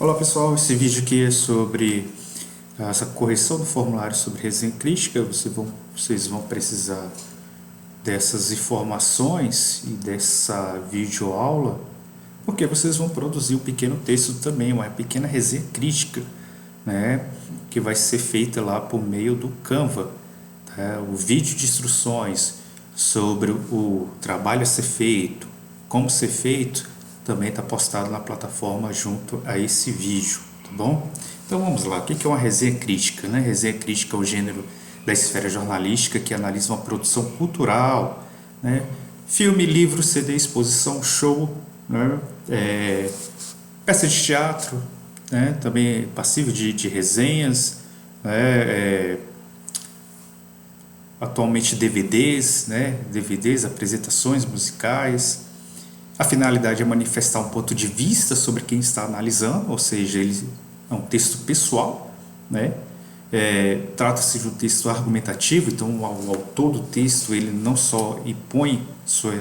Olá pessoal, esse vídeo aqui é sobre essa correção do formulário sobre resenha crítica. Vocês vão precisar dessas informações e dessa videoaula, porque vocês vão produzir um pequeno texto também, uma pequena resenha crítica, né, que vai ser feita lá por meio do Canva, tá? O vídeo de instruções sobre o trabalho a ser feito, como ser feito, também está postado na plataforma junto a esse vídeo, tá bom? Então vamos lá, o que é uma resenha crítica, né? Resenha crítica é o gênero da esfera jornalística que analisa uma produção cultural, né? Filme, livro, CD, exposição, show, né? Peça de teatro, né? Também é passível de resenhas, né? Atualmente DVDs, né? DVDs, apresentações musicais. A finalidade é manifestar um ponto de vista sobre quem está analisando, ou seja, ele é um texto pessoal, né? Trata-se de um texto argumentativo, então o autor do texto ele não só impõe sua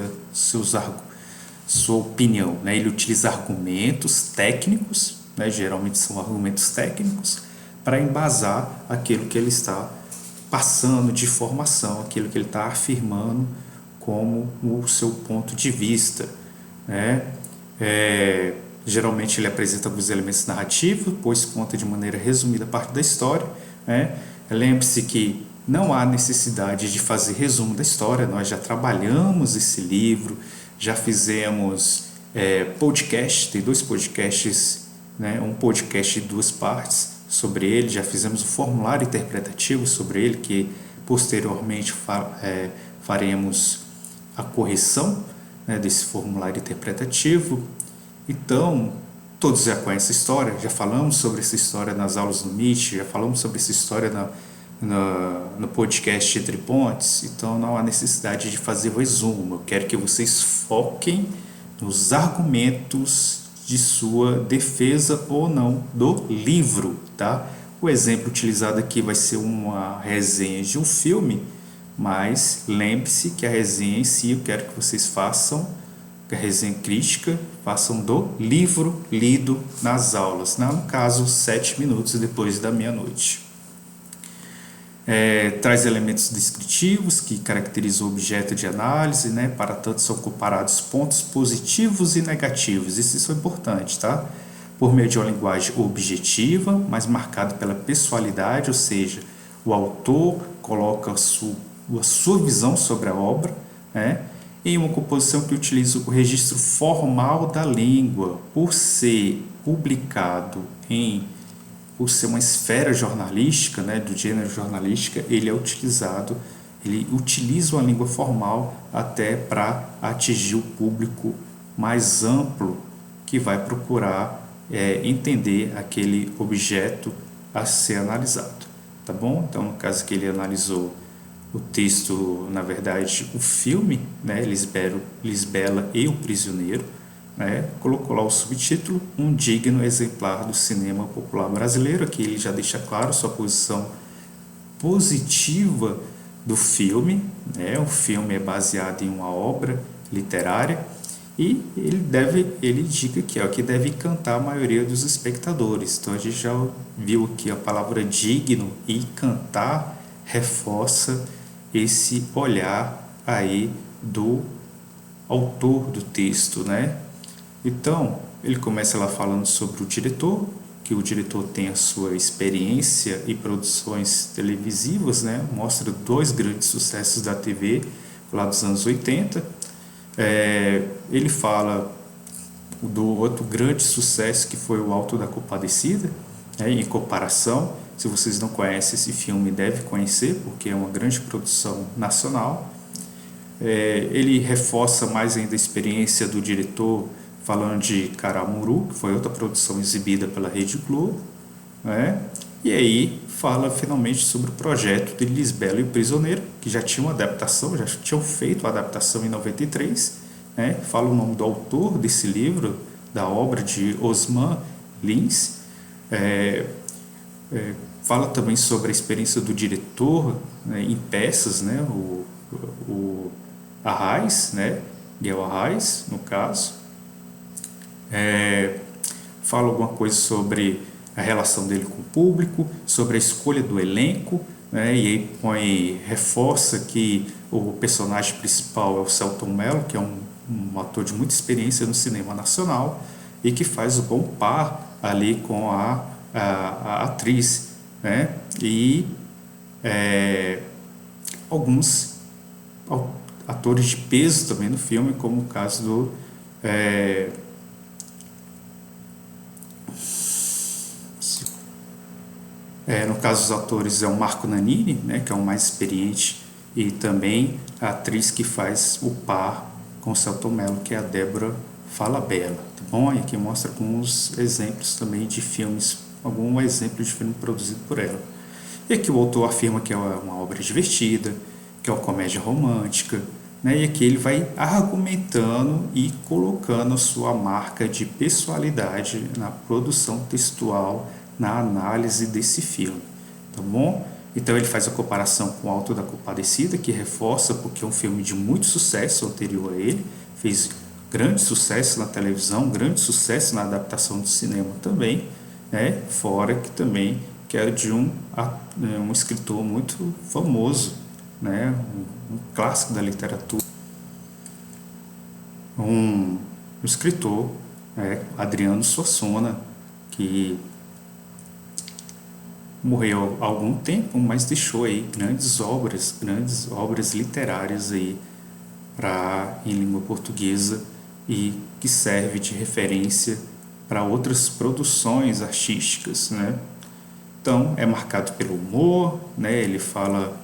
opinião, né? Ele utiliza argumentos técnicos, né? Geralmente são argumentos técnicos, para embasar aquilo que ele está passando de informação, aquilo que ele está afirmando como o seu ponto de vista, né? Geralmente ele apresenta alguns elementos narrativos, pois conta de maneira resumida parte da história, né? Lembre-se que não há necessidade de fazer resumo da história, nós já trabalhamos esse livro, já fizemos podcast, tem dois podcasts, né? Um podcast de duas partes sobre ele, já fizemos um formulário interpretativo sobre ele, que posteriormente faremos a correção, né, desse formulário interpretativo. Então, todos já conhecem essa história, já falamos sobre essa história nas aulas do Meet, já falamos sobre essa história no podcast Entre Pontes, então não há necessidade de fazer o resumo. Eu quero que vocês foquem nos argumentos de sua defesa ou não do livro, tá? O exemplo utilizado aqui vai ser uma resenha de um filme, mas lembre-se que a resenha em si, eu quero que vocês façam, a resenha crítica, façam do livro lido nas aulas, né? No caso, 7 minutos depois da meia-noite. Traz elementos descritivos que caracterizam o objeto de análise, né? Para tanto são comparados pontos positivos e negativos, isso é importante, tá? Por meio de uma linguagem objetiva, mas marcada pela pessoalidade, ou seja, o autor coloca a sua visão sobre a obra, né? Em uma composição que utiliza o registro formal da língua, por ser publicado por ser uma esfera jornalística, né, do gênero jornalística, ele utiliza uma língua formal até para atingir o público mais amplo que vai procurar entender aquele objeto a ser analisado, tá bom? Então, no caso que ele analisou o texto, na verdade, o filme, né, Lisbela e o Prisioneiro, né, colocou lá o subtítulo, um digno exemplar do cinema popular brasileiro. Aqui ele já deixa claro sua posição positiva do filme, né? O filme é baseado em uma obra literária e ele indica que deve encantar a maioria dos espectadores. Então a gente já viu aqui a palavra digno e cantar reforça esse olhar aí do autor do texto, né? Então, ele começa lá falando sobre o diretor, que o diretor tem a sua experiência em produções televisivas, né? Mostra dois grandes sucessos da TV lá dos anos 80. Ele fala do outro grande sucesso que foi o Alto da Compadecida, né? Em comparação, se vocês não conhecem esse filme, deve conhecer, porque é uma grande produção nacional. Ele reforça mais ainda a experiência do diretor falando de Caramuru, que foi outra produção exibida pela Rede Globo, né? E aí fala finalmente sobre o projeto de Lisbela e o Prisioneiro, que já tinha uma adaptação, já tinham feito a adaptação em 93, né? Fala o nome do autor desse livro, da obra de Osman Lins. Fala também sobre a experiência do diretor, né, em peças, né? O Arraes, né? Guel Arraes, no caso. fala alguma coisa sobre a relação dele com o público, sobre a escolha do elenco, né? E aí reforça que o personagem principal é o Selton Mello, que é um ator de muita experiência no cinema nacional e que faz o bom par ali com a atriz, né? E alguns atores de peso também no filme, como o caso do no caso dos atores é o Marco Nanini, né, que é o mais experiente, e também a atriz que faz o par com o Selton Mello, que é a Débora Falabella, tá bom? E aqui mostra alguns exemplos também de filmes, algum exemplo de filme produzido por ela. E aqui o autor afirma que é uma obra divertida, que é uma comédia romântica, né? E aqui ele vai argumentando e colocando a sua marca de pessoalidade na produção textual, na análise desse filme, tá bom? Então ele faz a comparação com o Alto da Compadecida, que reforça porque é um filme de muito sucesso anterior a ele, fez grande sucesso na televisão, grande sucesso na adaptação do cinema também, né? Fora que também que é de um escritor muito famoso, né? Um clássico da literatura, um escritor, Adriano Suassuna, que morreu há algum tempo, mas deixou aí grandes obras literárias aí em língua portuguesa e que serve de referência para outras produções artísticas, né? Então é marcado pelo humor, né? Ele fala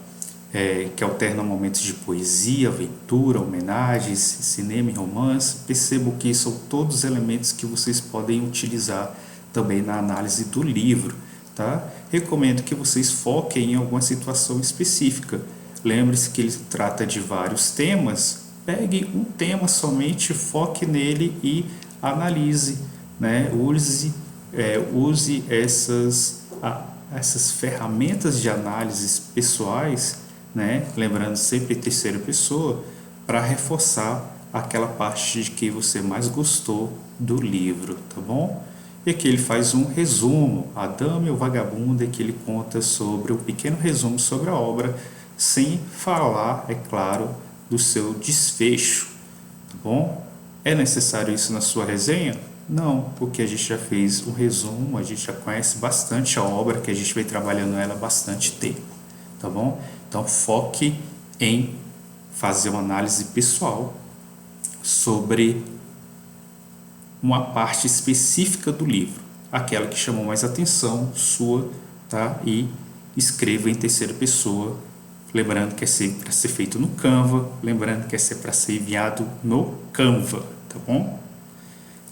que alterna momentos de poesia, aventura, homenagens, cinema e romance. Percebo que são todos elementos que vocês podem utilizar também na análise do livro, tá? Recomendo que vocês foquem em alguma situação específica. Lembre-se que ele trata de vários temas. Pegue um tema somente, foque nele e analise, né? Use essas ferramentas de análises pessoais, né? Lembrando sempre em terceira pessoa, para reforçar aquela parte de que você mais gostou do livro, tá bom? E aqui ele faz um resumo, A Dama e o Vagabundo, e que ele conta sobre um pequeno resumo sobre a obra, sem falar, é claro, do seu desfecho, tá bom? É necessário isso na sua resenha? Não, porque a gente já fez um resumo, a gente já conhece bastante a obra, que a gente vem trabalhando ela há bastante tempo, tá bom? Então foque em fazer uma análise pessoal sobre uma parte específica do livro, aquela que chamou mais atenção sua, tá? E escreva em terceira pessoa, lembrando que é para ser feito no Canva, lembrando que é para ser enviado no Canva, tá bom?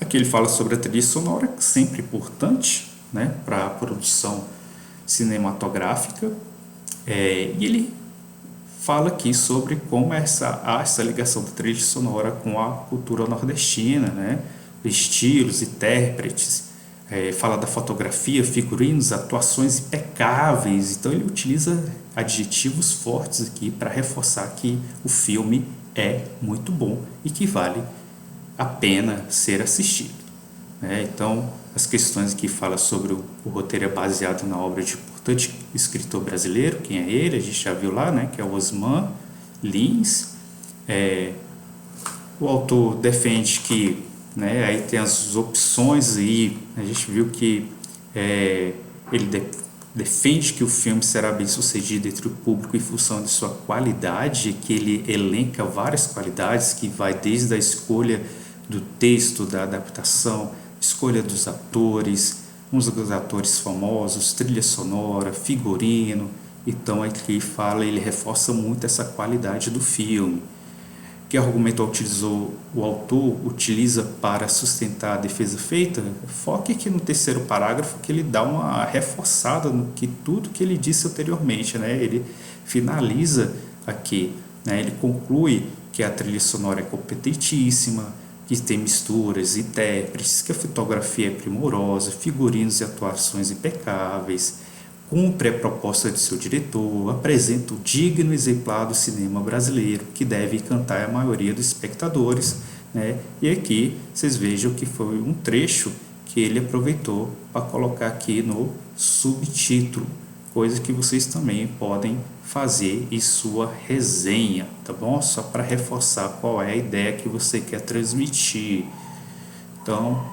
Aqui ele fala sobre a trilha sonora, sempre importante, né, para a produção cinematográfica, e ele fala aqui sobre como há essa ligação da trilha sonora com a cultura nordestina, né, estilos, intérpretes, fala da fotografia, figurinos, atuações impecáveis. Então ele utiliza adjetivos fortes aqui para reforçar que o filme é muito bom e que vale a pena ser assistido, né? Então as questões que fala sobre o roteiro é baseado na obra de importante escritor brasileiro. Quem é ele? A gente já viu lá, né? Que é o Osman Lins. O autor defende que, né, aí tem as opções aí, a gente viu que ele defende que o filme será bem sucedido entre o público em função de sua qualidade, que ele elenca várias qualidades, que vai desde a escolha do texto, da adaptação, escolha dos atores, uns dos atores famosos, trilha sonora, figurino. Então aqui ele reforça muito essa qualidade do filme. Que argumento o autor utiliza para sustentar a defesa feita? Foque aqui no terceiro parágrafo, que ele dá uma reforçada no que tudo que ele disse anteriormente, né? Ele finaliza aqui, né? Ele conclui que a trilha sonora é competentíssima, que tem misturas, intérpretes, que a fotografia é primorosa, figurinos e atuações impecáveis, cumpre a proposta de seu diretor, apresenta o digno exemplar do cinema brasileiro, que deve encantar a maioria dos espectadores, né? E aqui vocês vejam que foi um trecho que ele aproveitou para colocar aqui no subtítulo, coisa que vocês também podem fazer em sua resenha, tá bom? Só para reforçar qual é a ideia que você quer transmitir. Então,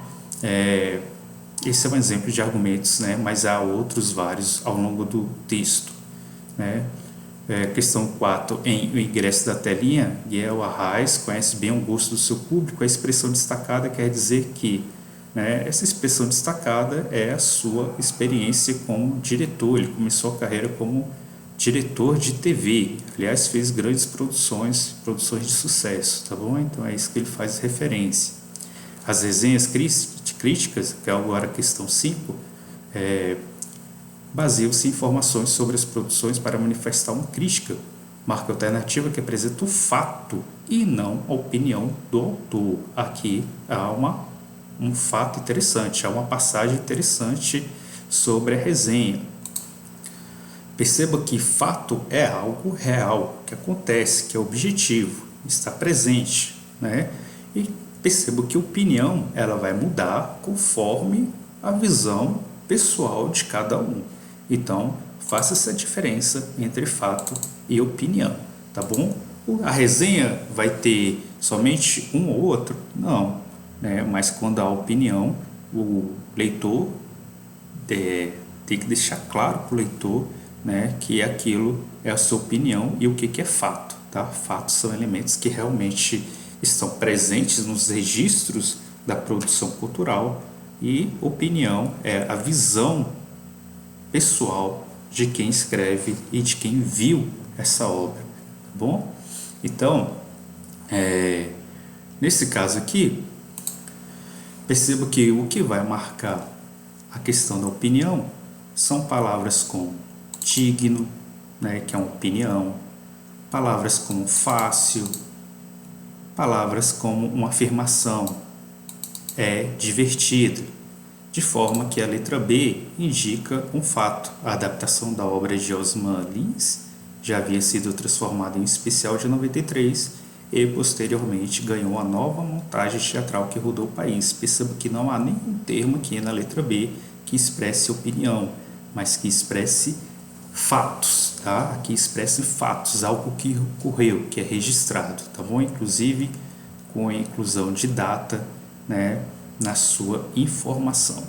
esse é um exemplo de argumentos, né? Mas há outros vários ao longo do texto, né? Questão 4, em O Ingresso da Telinha, Yael Arraes conhece bem o gosto do seu público. A expressão destacada quer dizer que, né, essa expressão destacada é a sua experiência como diretor. Ele começou a carreira como diretor de TV, aliás, fez grandes produções de sucesso, tá bom? Então é isso que ele faz referência. As resenhas críticas, que é agora a questão 5, baseiam-se em informações sobre as produções para manifestar uma crítica, marca alternativa que apresenta o fato e não a opinião do autor. Aqui há um fato interessante, há uma passagem interessante sobre a resenha. Perceba que fato é algo real, que acontece, que é objetivo, está presente, né? E perceba que opinião ela vai mudar conforme a visão pessoal de cada um. Então, faça essa diferença entre fato e opinião, tá bom? A resenha vai ter somente um ou outro? Não, né? Mas quando há opinião, o leitor tem que deixar claro para o leitor, né, que aquilo é a sua opinião e o que é fato, tá? Fatos são elementos que realmente estão presentes nos registros da produção cultural e opinião é a visão pessoal de quem escreve e de quem viu essa obra, tá bom? Então, nesse caso aqui, perceba que o que vai marcar a questão da opinião são palavras como digno, né, que é uma opinião, palavras como fácil, palavras como uma afirmação, é divertido, de forma que a letra B indica um fato. A adaptação da obra de Osman Lins já havia sido transformada em um especial de 93 e posteriormente ganhou uma nova montagem teatral que rodou o país. Perceba que não há nenhum termo aqui na letra B que expresse opinião, mas que expresse fatos, tá? Aqui expressa fatos, algo que ocorreu, que é registrado, tá bom? Inclusive com a inclusão de data, né, na sua informação.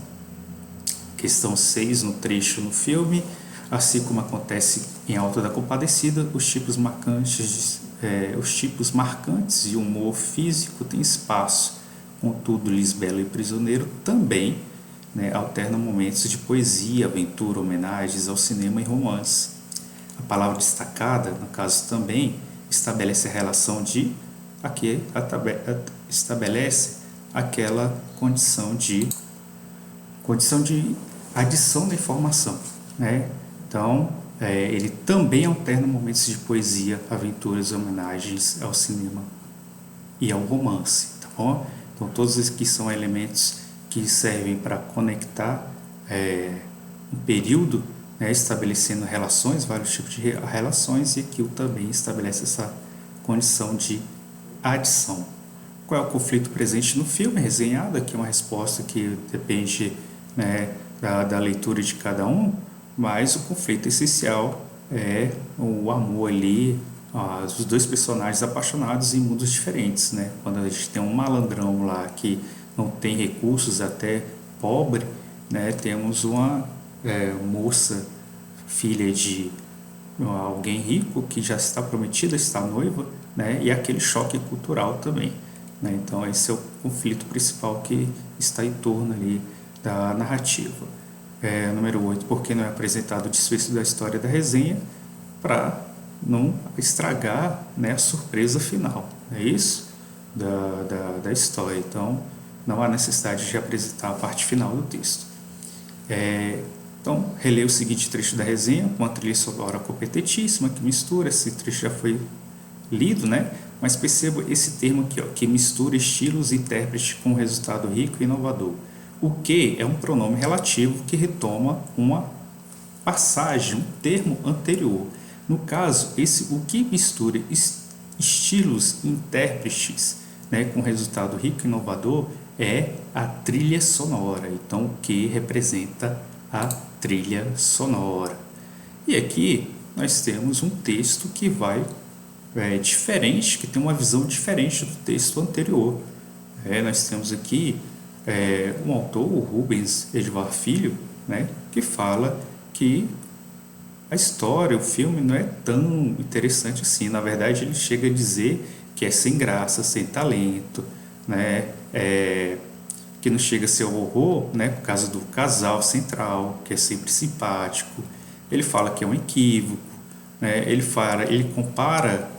Questão 6, no trecho no filme, assim como acontece em Alto da Compadecida, os tipos marcantes e humor físico têm espaço, contudo Lisbela e Prisioneiro também, né, alternam momentos de poesia, aventura, homenagens ao cinema e romance. A palavra destacada, no caso também, estabelece a relação de, aqui estabelece aquela condição de adição da informação, né? Então, ele também alterna momentos de poesia, aventuras, homenagens ao cinema e ao romance, tá bom? Então, todos esses que são elementos que servem para conectar um período, né, estabelecendo relações, vários tipos de relações, e aqui também estabelece essa condição de adição. Qual é o conflito presente no filme? Resenhado, aqui é uma resposta que depende, né, da leitura de cada um, mas o conflito essencial é o amor ali, os dois personagens apaixonados em mundos diferentes, né? Quando a gente tem um malandrão lá que não tem recursos, até pobre, né? Temos uma moça, filha de alguém rico, que já está prometida, está noiva, né? E aquele choque cultural também, né? Então esse é o conflito principal que está em torno ali da narrativa. Número 8, porque não é apresentado o desfecho da história da resenha para não estragar, né, a surpresa final, é isso? Da história. Então não há necessidade de apresentar a parte final do texto. Então, releia o seguinte trecho da resenha, com uma trilha sonora competentíssima, que mistura, esse trecho já foi lido, né? Mas perceba esse termo aqui, ó, que mistura estilos e intérprete com um resultado rico e inovador. O que é um pronome relativo que retoma uma passagem, um termo anterior. No caso, o que mistura estilos e intérpretes, né, com resultado rico e inovador é a trilha sonora. Então, o que representa a trilha sonora? E aqui nós temos um texto que vai diferente, que tem uma visão diferente do texto anterior. Nós temos aqui um autor, o Rubens Edvar Filho, né, que fala que a história, o filme não é tão interessante assim. Na verdade, ele chega a dizer que é sem graça, sem talento, né, que não chega a ser um horror, né, por causa do casal central, que é sempre simpático. Ele fala que é um equívoco, né, ele compara,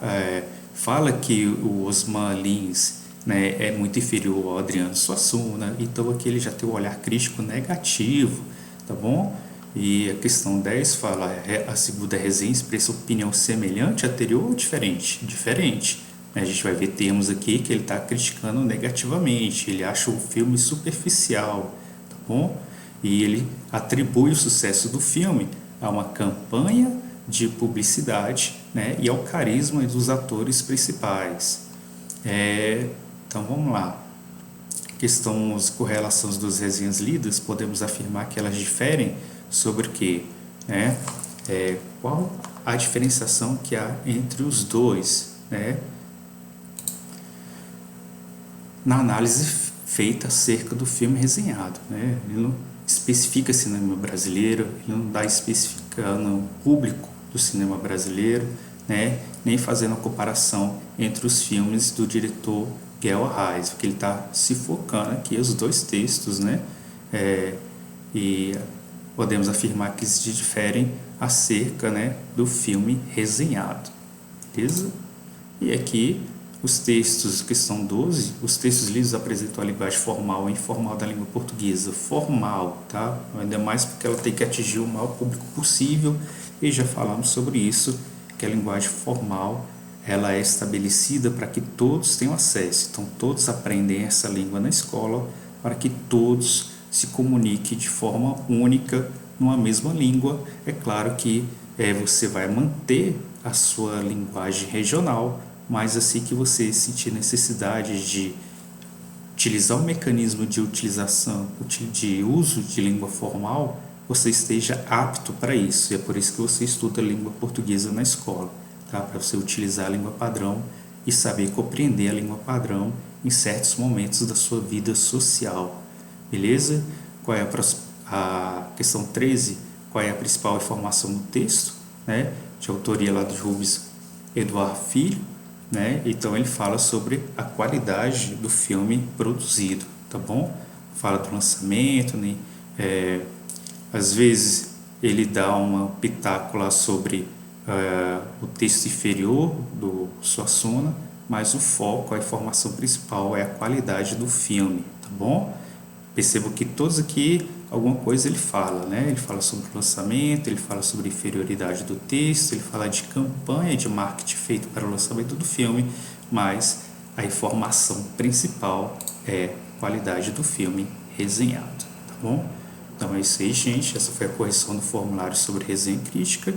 fala que o Osman Lins, né, é muito inferior ao Adriano Suassuna, então aqui ele já tem um olhar crítico negativo, tá bom? E a questão 10 fala, a segunda resenha expressa opinião semelhante à anterior ou diferente? Diferente. A gente vai ver termos aqui que ele está criticando negativamente, ele acha o filme superficial, tá bom? E ele atribui o sucesso do filme a uma campanha de publicidade, né, e ao carisma dos atores principais. Então vamos lá. Questões com relação às duas resenhas lidas, podemos afirmar que elas diferem sobre o quê? Qual a diferenciação que há entre os dois, né? Na análise feita acerca do filme resenhado, né? Ele não especifica cinema brasileiro, ele não dá especificando o público do cinema brasileiro, né? Nem fazendo a comparação entre os filmes do diretor Guel Arraes, porque ele está se focando aqui os dois textos, né? E podemos afirmar que se diferem acerca, né, do filme resenhado, beleza? E aqui os textos, questão 12, os textos lidos apresentam a linguagem formal e informal da língua portuguesa. Formal, tá? Ainda mais porque ela tem que atingir o maior público possível, e já falamos sobre isso, que a linguagem formal ela é estabelecida para que todos tenham acesso. Então, todos aprendem essa língua na escola para que todos se comuniquem de forma única numa mesma língua. É claro que você vai manter a sua linguagem regional, mas assim que você sentir necessidade de utilizar o mecanismo de utilização, de uso de língua formal, você esteja apto para isso. E é por isso que você estuda a língua portuguesa na escola, tá? Para você utilizar a língua padrão e saber compreender a língua padrão em certos momentos da sua vida social. Beleza? Qual é a questão 13? Qual é a principal informação do texto? Né? De autoria lá de Rubens Edvar Filho, né? Então ele fala sobre a qualidade do filme produzido, tá bom? Fala do lançamento, né? Às vezes ele dá uma pitaco lá sobre o texto inferior do Suassuna, mas o foco, a informação principal é a qualidade do filme, tá bom? Percebo que todos aqui, alguma coisa ele fala, né? Ele fala sobre o lançamento, ele fala sobre a inferioridade do texto, ele fala de campanha de marketing feito para o lançamento do filme, mas a informação principal é a qualidade do filme resenhado, tá bom? Então é isso aí, gente. Essa foi a correção do formulário sobre resenha crítica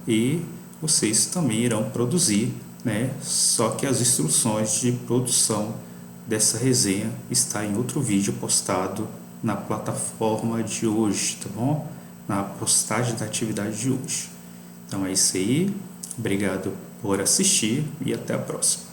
e vocês também irão produzir, né? Só que as instruções de produção dessa resenha está em outro vídeo postado na plataforma de hoje, tá bom? Na postagem da atividade de hoje. Então é isso aí. Obrigado por assistir e até a próxima.